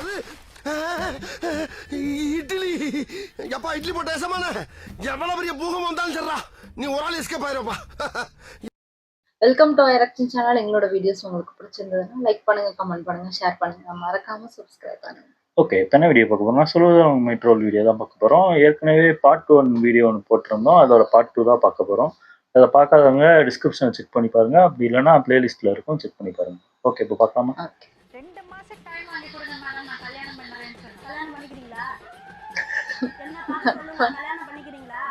அது இட்லி எப்பா இட்லி போட்ட சமான எவ்வளவு பெரிய பூகம் வந்தாலும் சரிடா நீ ஒரு ஆள் எஸ்கேப் ஆயிருப்பா. வெல்கம் டு ஐரக்ஷன் சேனல். எங்களோட வீடியோஸ் உங்களுக்கு பிடிச்சிருந்ததுன்னா லைக் பண்ணுங்க, கமெண்ட் பண்ணுங்க, ஷேர் பண்ணுங்க, மறக்காம சப்ஸ்கிரைப் பண்ணுங்க. ஓகே, எத்தனை வீடியோ பார்க்க போறோம்னா சொல்லுவதம் மெட்ரோல் வீடியோ தான் பார்க்க போறோம். ஏற்கனவே பார்ட் 1 வீடியோ ஒன்று போட்டிருந்தோம், அதோட பார்ட் 2 தான் பார்க்க போறோம். அதை பார்க்காதவங்க டிஸ்கிரிப்ஷனை செக் பண்ணி பாருங்க, அப்படி இல்லைன்னா பிளேலிஸ்ட்ல இருக்கும், செக் பண்ணி பாருங்க. ஓகே, இப்போ பார்க்கலாமா? 2 மாசம் டைம் வாங்கி கொடுங்க மேடம், நான் கல்யாணம் பண்றேன்னு சொன்னேன். கல்யாணம் பண்ணிக்கிறீங்களா? என்ன பார்த்து சொல்லுங்க, கல்யாணம் பண்ணிக்கிறீங்களா?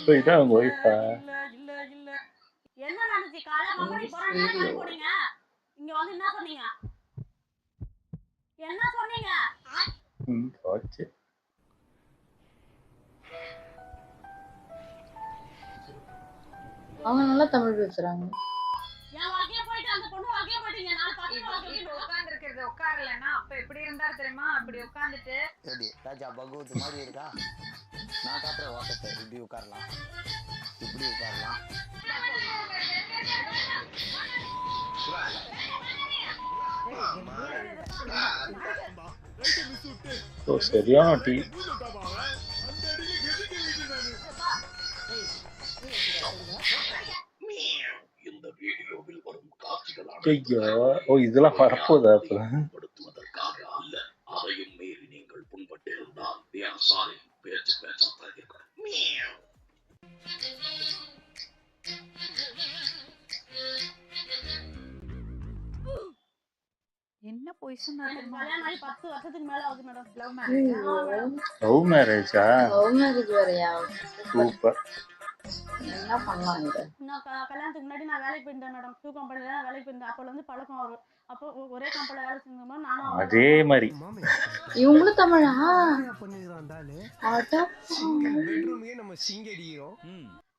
இப்போ இதான் உங்க ஒய்ஃபா? என்ன நினைச்சு காலை கம்பெனி போறேன்னு கால் போடுங்க. இங்க வந்து என்ன சொன்னீங்க? என்ன சொன்னீங்க? போச்சு. அவங்க நல்லா தமிழ் பேசுறாங்க. என் வாழ்க்கைய போயிட்டு அந்த பொண்ணு வாழ்க்கைய போயிட்டீங்க. நாலு பசங்க வாழ்க்கைய உட்கார்ந்து இருக்கிறது உட்காரலன்னா அப்ப எப்படி இருந்தாரு தெரியுமா? அப்படி உட்கார்ந்துட்டு எப்படி ராஜா பகவத் மாதிரி இருக்கா? நான் காட்டுற வாசத்தை இப்படி உட்காரலாம், இப்படி உட்காரலாம். சரியான டீ. ஐயோ, ஓ இதெல்லாம் வரப்போதா? அப்புறம் அதையும் மீறி நீங்கள் புண்பட்டிருந்தால் பேச்சு பேச்சாத்தான் இருக்கணும். என்ன போய் சொன்னாரு? கல்யாணம் ஆகி 10 வருஷத்துக்கு மேல ஆகுது மேடம். லவ் லவ் மேரேஜா? லவ் மேரேஜ் வேறயா? சூப்பர். என்ன பண்ணலாம் இங்க? நான் கல்யாணத்துக்கு முன்னாடி நான் வேலைக்கு போயிருந்தேன் மேடம். 2 கம்பெனில தான் வேலைக்கு போயிருந்தேன். அப்போல இருந்து பழக்கம் வரும். அப்போ ஒரே கம்பெனில வேலை செஞ்சோம். நானும் அதே மாதிரி இவங்களும் தமிழா?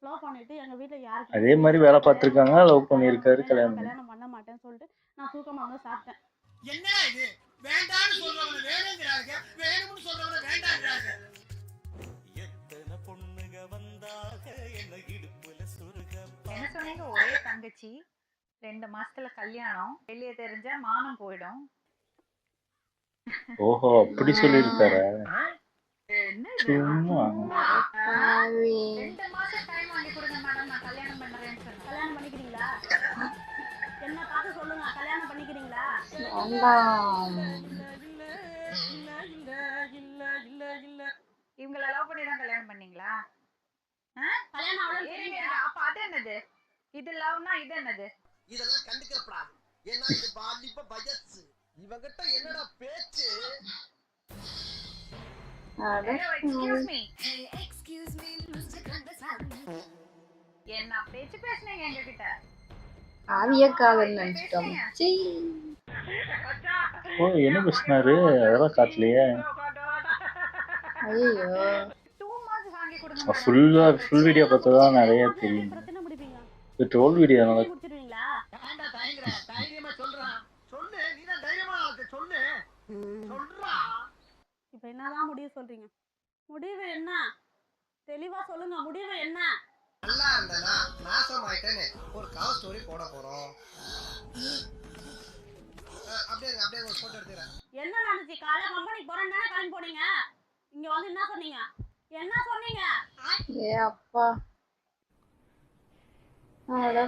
லவ் பண்ணிட்டு எங்க வீட்ல யாருக்கு அதே மாதிரி வேலை பார்த்துருக்காங்க, லவ் பண்ணியிருக்காரு, கல்யாணம் பண்ண மாட்டேன்னு சொல்லிட்டு நான் தூக்கமா வந்து சாப்பிட்டேன். என்னடா இது வேண்டாம்னு சொல்றவங்க வேணும்ங்கறாங்க, வேணும்னு சொல்றவங்க வேண்டாம்ங்கறாங்க. எத்தனை பொண்ணுங்க வந்தாக என்ன இடுப்புல சுருக. என்ன சொன்னீங்க? ஒரே தங்கச்சி, 2 மாசத்துல கல்யாணம், வெளியே தெரிஞ்சா மானம் போயிடும். ஓஹோ, அப்படி சொல்லியிருக்காரா? என்ன சும்மா 2 மாசம் டைம் வாங்கி கொடுங்க மேடம், நான் கல்யாணம் பண்றேன்னு சொன்னேன். கல்யாணம் பண்ணிக்கிறீங்களா? என்ன பார்த்து சொல்லுங்க, கல்யாணம் பண்ணிக்கிறீங்களா? இவங்கள லவ் பண்ணி தான் கல்யாணம் பண்ணீங்களா? கல்யாணம் அவ்வளவு. அப்ப அது என்னது? இது லவ்னா இது என்னது? இதெல்லாம் கண்டுக்கறப்படா. ஏன்னா இது வாலிப வயசு. இவங்கிட்ட என்னடா பேச்சு? Excuse me mister Kandasamy. என்ன பேச்சு பேசுனீங்க எங்க கிட்ட? ஆவியா காதல் நினைச்சிட்டோம். சீ. ஓ, என்ன பேசினாரு? அதெல்லாம் காட்டலையே. ஐயோ, 2 மாசம் வாங்கி கொடுங்க. ஃபுல் வீடியோ பார்த்ததான் நிறைய தெரியும். பிரச்சனை முடிப்பீங்க. இது ட்ரோல் வீடியோ நல்லா முடிச்சிடுவீங்களா? ஏன்டா தயங்குற? தைரியமா சொல்றான். சொல்லு, நீ தான் தைரியமா இருக்கு, சொல்லு. சொல்றா. இப்போ என்னதான் முடிவு சொல்றீங்க? முடிவு என்ன? தெளிவா சொல்லுங்க, முடிவு என்ன? நல்லா இருந்தனா நாசமாயிட்டேன்னு ஒரு கவ ஸ்டோரி போட போறோம். அப்படியே ஒரு போட்டோ எடுத்துறேன். என்ன நினைச்சு காலை கம்பெனி போறேன்னு தானே கிளம்பி போனீங்க? இங்க வந்து என்ன சொன்னீங்க? என்ன சொன்னீங்க? ஏ அப்பா. அட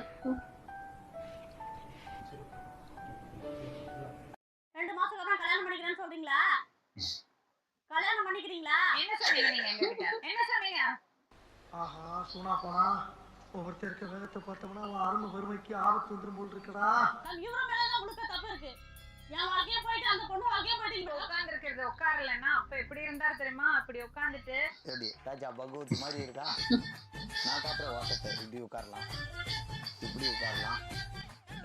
2 மாசத்துல தான் கல்யாணம் பண்ணிக்கிறேன்னு சொல்றீங்களா? கல்யாணம் பண்ணிக்கிறீங்களா? என்ன சொன்னீங்க நீங்க எங்க கிட்ட? என்ன சொன்னீங்க? ஆஹா, சூனா போனா ஒவ்வொருத்தருக்கு வேகத்தை பார்த்தோம்னா அவன் அருமை வறுமைக்கு ஆபத்து வந்துடும் போல் இருக்கடா. இவர மேல தான் உங்களுக்கு தப்பு இருக்கு. என் வாழ்க்கைய போயிட்டு அந்த பொண்ணு வாழ்க்கைய போயிட்டீங்க. உட்கார்ந்து இருக்கிறது உட்காரலன்னா அப்ப எப்படி இருந்தாரு தெரியுமா? அப்படி உட்கார்ந்துட்டு எப்படி ராஜா பகவத் மாதிரி இருக்கா? நான் காட்டுற வாசத்தை இப்படி உட்காரலாம், இப்படி உட்காரலாம்.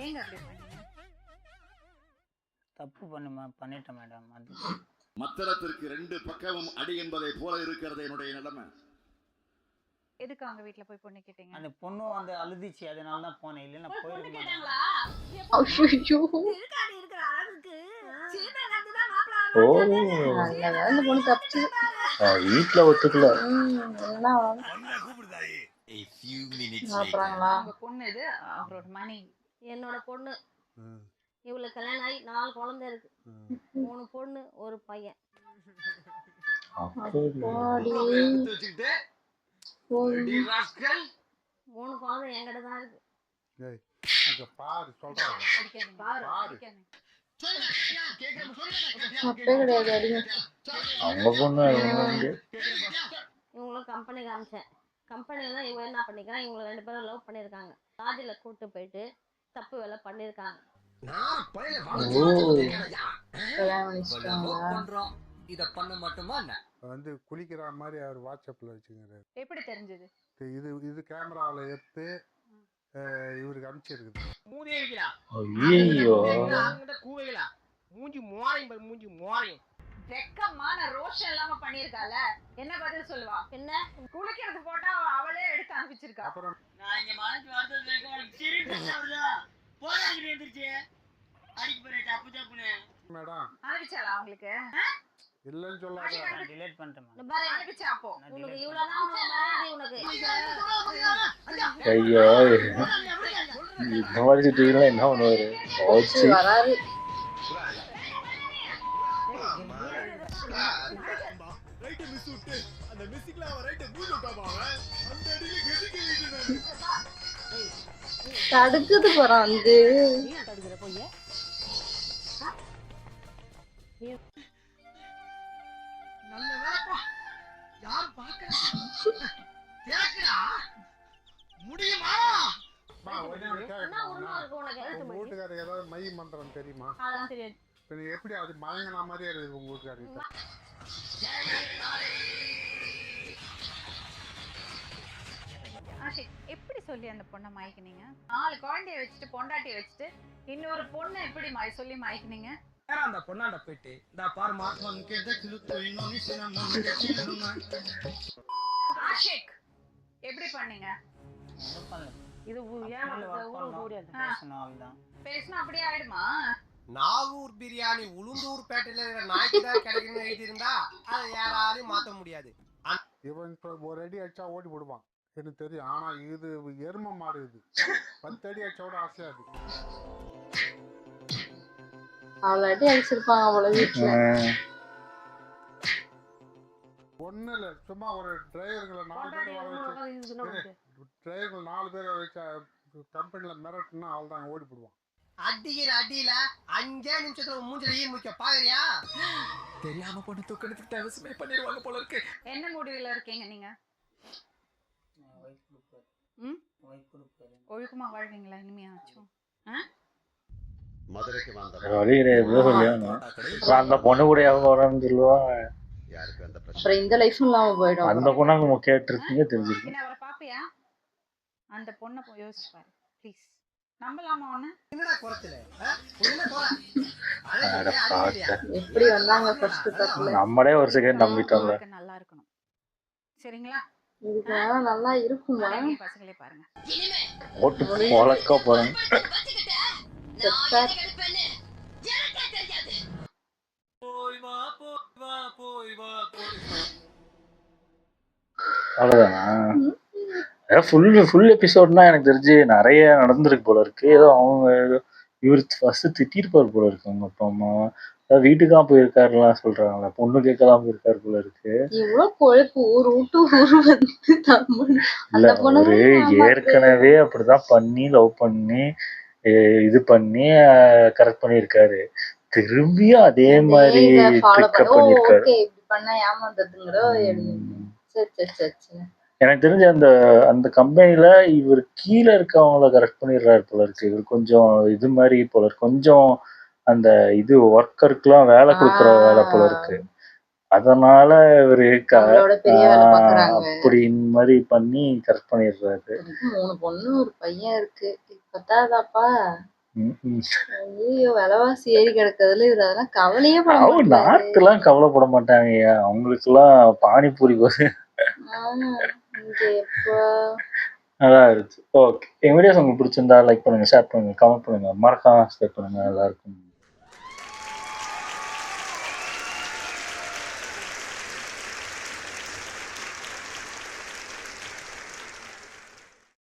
ஏங்க அப்படி பண்ணீங்க? தப்பு பண்ணிட்டேன் மேடம். அது மத்தளத்திற்கு 2 பக்கமும் அடி என்பதை போல இருக்கிறது என்னுடைய நிலைமை. எதுக்கு அவங்க வீட்ல போய் பொண்ணு கேட்டீங்க? அந்த பொண்ணு வந்து அழுதிச்சு, அதனால தான் போனேன். இல்லைன்னா பொண்ணு போயிருக்க கேட்டாங்களா? ஐயோ. இருக்காடி இருக்கிற அளவுக்கு சீதா வந்து தான் மாப்ள. ஓ, நல்ல இந்த பொண்ணு தப்பிச்சு. வீட்டுல ஒத்துக்கல. என்ன அப்புறங்களா? உங்க பொண்ணு இது, அவரோட மணி. என்னோட பொண்ணு இவளுக்கு கல்யாணம் ஆகி 4 குழந்தை இருக்கு. 3 பொண்ணு 1 பையன். அப்பாடி. 3 குழந்தை என்கிட்ட தான் இருக்கு. அப்பே கிடையாது அடிங்க. அவங்க பொண்ணு இவங்களும் கம்பெனி காமிச்சேன். கம்பெனில இவங்க என்ன பண்ணிக்கிறான், இவங்க 2 பேரும் லவ் பண்ணியிருக்காங்க. லாட்ஜில கூட்டு போயிட்டு தப்பு வேலை பண்ணியிருக்காங்க. கல்யாணம் பண்ணிச்சிட்டாங்களா? இத பண்ண மட்டுமா வந்து குளிக்கிற மாதிரி அவர் வாட்ஸ்அப்ல வச்சுக்கிறாரு. எப்படி தெரிஞ்சது? இது கேமராவில் எடுத்து இவருக்கு அனுப்பிச்சிருக்குது. ஐயோ மூஞ்சி மோரையும் வெக்கமான ரோஷம் இல்லாம பண்ணிருக்கால. என்ன பதில் சொல்லுவா? என்ன குளிக்கிறது போட்டா அவளே எடுத்து அனுப்பிச்சிருக்கா. அப்புறம் நான் இங்க மனசு வருது போறாங்க எந்திரிச்சு அடிக்கு போறேன் தப்பு தப்புன்னு மேடம் அனுப்பிச்சாளா அவங்களுக்கு? இல்லன்னு சொல்லாத. டிலீட் பண்ணிட்டேன். அனுப்பிச்சா அப்போ உனக்கு இவ்வளவுதான் மரியாதை உனக்கு. ஐயோ இந்த மாதிரி சுட்டுவீங்களா என்ன பண்ணுவாரு? வராரு. தடுக்குது போறான் வந்து. நல்ல வேலைப்பா. யார் பார்க்கறா? முடியுமா? வீட்டுக்காரர் ஏதாவது மை மந்திரம் தெரியுமா? அதெல்லாம் தெரியாது. எப்படி அது மயங்கின மாதிரியே இருக்குது உங்க வீட்டுக்காரர்? எப்படி சொல்லி அந்த பொண்ணை மயக்கினீங்க? 4 குழந்தைய வச்சுட்டு பொண்டாட்டிய வச்சுட்டு இன்னொரு பொண்ணை எப்படி சொல்லி மயக்கினீங்க? அந்த பொண்ணாண்ட போயிட்டு இந்த பாரு மாசம் ஆஷிக் எப்படி பண்ணீங்க? இது பேசினா அப்படியே ஆயிடுமா? நாகூர் பிரியாணி உளுந்தூர் பேட்டையில இருக்கிற நாய்க்கு தான் கிடைக்கணும்னு எழுதி இருந்தா அதை யாராலையும் மாத்த முடியாது. இவன் இப்போ ஒரு அடி அடிச்சா ஓடி போடுவான் எனக்கு தெரியும். ஆனா இது எரும மாடு. இது 10 அடி அடிச்சோட ஆசையாது. அவளை அடி அடிச்சிருப்பாங்க அவ்வளோ வீட்டுல. ஒண்ணு இல்ல, சும்மா ஒரு டிரைவர்களை 4 பேர் வச்ச கம்பெனில மிரட்டுனா அவள் தான் ஓடி போடுவான். அடிக்கிற அடியில 5 நிமிஷத்துல மூஞ்சில ஈ முக்க பாக்குறியா? தெரியாம பொண்ணு தூக்கணுக்கு தவசுமே பண்ணிடுவாங்க போல இருக்கு. என்ன முடிவுல இருக்கீங்க நீங்க? ஒழுக்கமா வாழ்வீங்களா இனிமையாச்சும்? மதுரைக்கு வந்த அந்த பொண்ணு கூட அவங்க வரன்னு சொல்லுவா. அப்புறம் இந்த லைஃபும் இல்லாம போயிடும். அந்த பொண்ணு அங்க முக்கிய இருக்கீங்க தெரிஞ்சிருக்கு. என்ன அவரை பாப்பியா? அந்த பொண்ணை யோசிச்சு பாரு ப்ளீஸ். நம்பலாமா ஒண்ணு? என்னடா குறத்துல எப்படி வந்தாங்க ஃபர்ஸ்ட் தப்புல? நம்மளே ஒரு செகண்ட் நம்பிட்டோம்ல. நல்லா இருக்கணும் சரிங்களா? இதுக்கு நல்லா இருக்குமா? பசங்களே பாருங்க ஓட்டு போலக்க போறேன். அவ்வளவுதானா? ஃபுல் எபிசோட்னா எனக்கு தெரிஞ்சு நிறைய நடந்திருக்கு போல இருக்கு. ஏதோ அவங்க இவர் ஃபர்ஸ்ட் திட்டிருப்பாரு போல இருக்கு அவங்க அப்பா அம்மா. வீட்டுக்கெல்லாம் போயிருக்காருலாம் சொல்றாங்களா, பொண்ணு கேட்கலாம் போயிருக்காரு போல இருக்கு. இவ்வளவு கொழுப்பு ஊர் விட்டு ஊர் வந்து இல்ல அவரு ஏற்கனவே அப்படிதான் பண்ணி லவ் பண்ணி இது பண்ணி கரெக்ட் பண்ணிருக்காரு. திரும்பியும் அதே மாதிரி பிக்கப் பண்ணிருக்காரு. எனக்கு தெரிஞ்ச அந்த கம்பெனில இவர் கீழே இருக்கவங்கள கரெக்ட் பண்ணிடுறாரு போல இருக்கு. இவர் கொஞ்சம் இது மாதிரி போல இருக்கு. கொஞ்சம் அந்த இது ஒர்க்கருக்குலாம் வேலை கொடுக்குற வேலை போல இருக்கு. அதனால இவரு அப்படி இந்த மாதிரி பண்ணி கரெக்ட் பண்ணிடுறாரு. 3 பொண்ணு 1 பையன் இருக்கு. பத்தாதாப்பா? ஐயோ விலைவாசி ஏறி கிடக்குதுல. இது அதெல்லாம் கவலையே பட மாட்டாங்க. நாட்டுலாம் கவலைப்பட மாட்டாங்க. அவங்களுக்கு எல்லாம் பானிபூரி போது நல்லா இருக்கு. ஓகே, என் வீடியோஸ் உங்களுக்கு பிடிச்சிருந்தா லைக் பண்ணுங்க, ஷேர் பண்ணுங்க, கமெண்ட் பண்ணுங்க, மறக்காம சப்ஸ்கிரைப் பண்ணுங்க. நல்லா இருக்கும்.